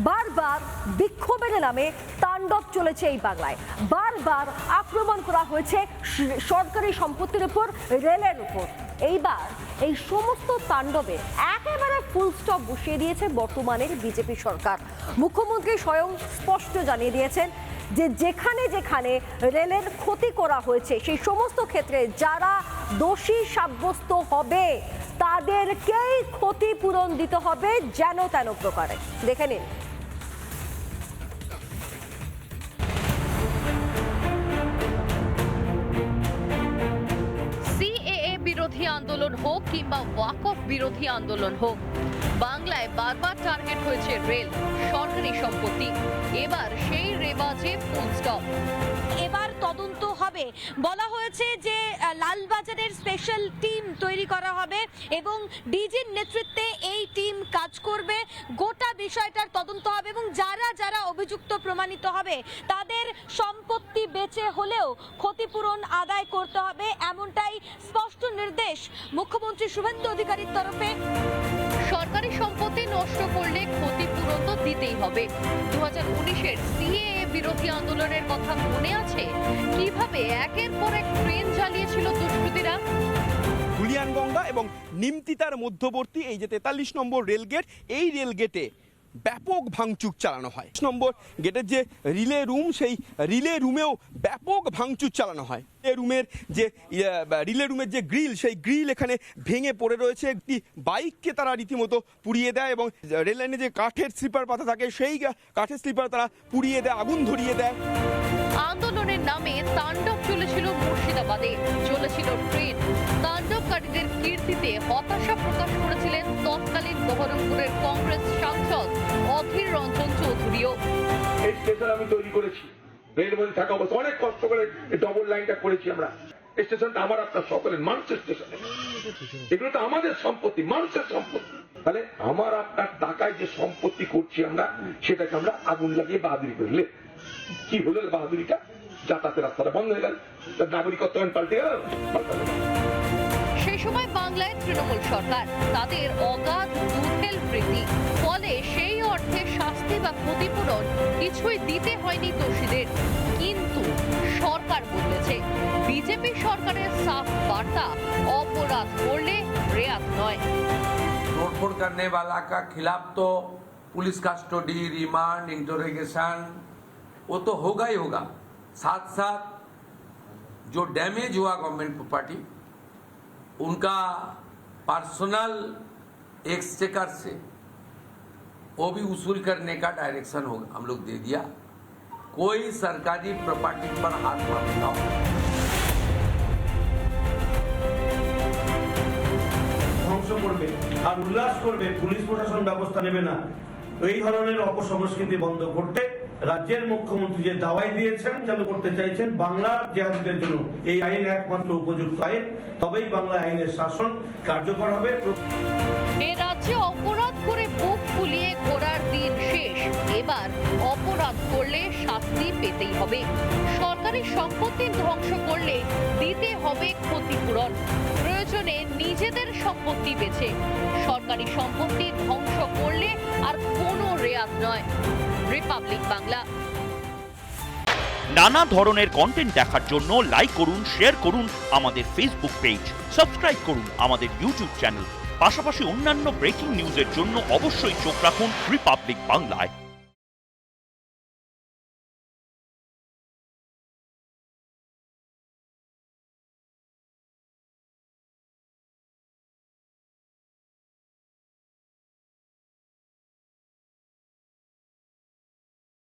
বারবার বিক্ষোভের নামে তাণ্ডব চলেছে এই বাংলায়। বারবার আক্রমণ করা হয়েছে সরকারি সম্পত্তির উপর, রেলের উপর। এইবার এই সমস্ত তাণ্ডবে একেবারে ফুল স্টপ বসিয়ে দিয়েছে বর্তমানের বিজেপি সরকার। মুখ্যমন্ত্রী স্বয়ং স্পষ্ট জানিয়ে দিয়েছেন যে যেখানে যেখানে রেলের ক্ষতি করা হয়েছে সেই সমস্ত ক্ষেত্রে যারা দোষী সাব্যস্ত হবে তাদেরকেই ক্ষতিপূরণ দিতে হবে যেন তেন প্রকারে। দেখে নিন। সিএএ বিরোধী আন্দোলন হোক কিংবা ওয়াকফ বিরোধী আন্দোলন হোক, বাংলায় বারবার টার্গেট হয়েছে রেল, সরকারি সম্পত্তি। এবার সেই রেওয়াজে ফুল স্টপ। এবার তদন্ত হবে, বলা হয়েছে যে লালবাজারের স্পেশাল টিম তৈরি করা হবে এবং ডিজির নেতৃত্বে এই টিম কাজ করবে। গোটা বিষয়টার তদন্ত হবে এবং যারা যারা অভিযুক্ত প্রমাণিত হবে তাদের সম্পত্তি বেচে হলেও ক্ষতিপূরণ আদায় করতে হবে, এমনটাই স্পষ্ট নির্দেশ মুখ্যমন্ত্রী শুভেন্দু অধিকারীর তরফে। সরকারি সম্পত্তি নষ্ট করলে ক্ষতিপূরণ তো দিতেই হবে। 2019-এর সিএএ বিরোধী আন্দোলনের কথা মনে আছে? কিভাবে একের পর এক ট্রেন জ্বালিয়েছিল দুষ্কৃতীরা। ধুলিয়ানগঙ্গা এবং নিমতিতার মধ্যবর্তী এই যে 43 নম্বর রেলগেট, এই রেলগেটে ব্যাপক ভাঙচুর চালানো হয়। 1 নম্বর গেটের যে রিলে রুম, সেই রিলে রুমেও ব্যাপক ভাঙচুর চালানো হয়। রিলে রুমের যে গ্রিল, সেই গ্রিল এখানে ভেঙে পড়ে রয়েছে। একটি বাইককে তারা রীতিমতো পুড়িয়ে দেয় এবং রেল লাইনে যে কাঠের স্লিপার পাতা থাকে সেই কাঠের স্লিপার তারা পুড়িয়ে দেয়, আগুন ধরিয়ে দেয়। আন্দোলনের নামে তাণ্ডব চলেছিল মুর্শিদাবাদে, চলেছিল ট্রেন। তাণ্ডবকারীদের কীর্তিতে হতাশা প্রকাশ করেছিলেন তৎকালীন বহরমপুরের কংগ্রেস সাংসদ অধীর রঞ্জন চৌধুরীও। এই স্টেশন আমি তৈরি করেছি, রেল মধ্যে থাকা অবস্থা অনেক কষ্ট করে এই ডবল লাইনটা করেছি আমরা। এই স্টেশনটা আমার আপনার সকলের, মানুষের স্টেশন। এগুলো তো আমাদের সম্পত্তি, মানুষের সম্পত্তি। তাহলে আমার আপনার টাকায় যে সম্পত্তি করছি আমরা, সেটাকে আমরা আগুন লাগিয়ে বাহাদুরি করলে কি হলো? বাহাদুরিটা যাতায়াতের রাস্তাটা বন্ধ হয়ে গেল, নাগরিকত্ব পাল্টে গেল। সেই সময় বাংলায় তৃণমূল সরকার, তাদের অগাধ দুর্হেল প্রীতি, ফলে সেই অর্থে শাস্তি বা ক্ষতিপূরণ কিছুই দিতে হয়নি দোষীদের। কিন্তু সরকার বদলেছে। বিজেপি সরকারের সাফ বার্তা, অপরাধ করলে রেয়াত নয়। तोड़फोड़ करने वाला का खिलाफ तो पुलिस कस्टडी, रिमांड, इंटरोगेशन वो तो होगा ही होगा। साथ साथ जो डैमेज हुआ गवर्नमेंट प्रॉपर्टी, उनका पर्सनल एक्सचेकर से वो भी वसूल करने का डायरेक्शन होगा, हम लोग दे दिया। कोई सरकारी प्रॉपर्टी पर हाथ मत लगाओ। ধ্বংস করবে আর উল্লাস করবে, পুলিশ প্রশাসন ব্যবস্থা নেবে না। এই ধরনের অপসংস্কৃতি বন্ধ করতে রাজ্যের মুখ্যমন্ত্রী যে দাওয়াই দিয়েছেন, চালু করতে চাইছেন বাংলার জেহাদিদের জন্য এই আইন একমাত্র উপযুক্ত আইন, তবেই বাংলা আইনের শাসন কার্যকর হবে। এই রাজ্যে অপরাধ করে বুক ফুলিয়ে ঘোরার দিন শেষ। এবার অপরাধ করলে শাস্তি পেতেই হবে। সরকারি সম্পত্তি ধ্বংস করলে দিতে হবে ক্ষতিপূরণ, প্রয়োজনে নিজেদের সম্পত্তি বেচে। সরকারি সম্পত্তি ধ্বংস করলে আর কোনো রেয়াত নয়। রিপাবলিক বাংলা। নানা ধরনের কন্টেন্ট দেখার জন্য লাইক করুন, শেয়ার করুন আমাদের ফেসবুক পেজ, সাবস্ক্রাইব করুন আমাদের ইউটিউব চ্যানেল। পাশাপাশি অন্যান্য ব্রেকিং নিউজের জন্য অবশ্যই চোখ রাখুন রিপাবলিক বাংলায়।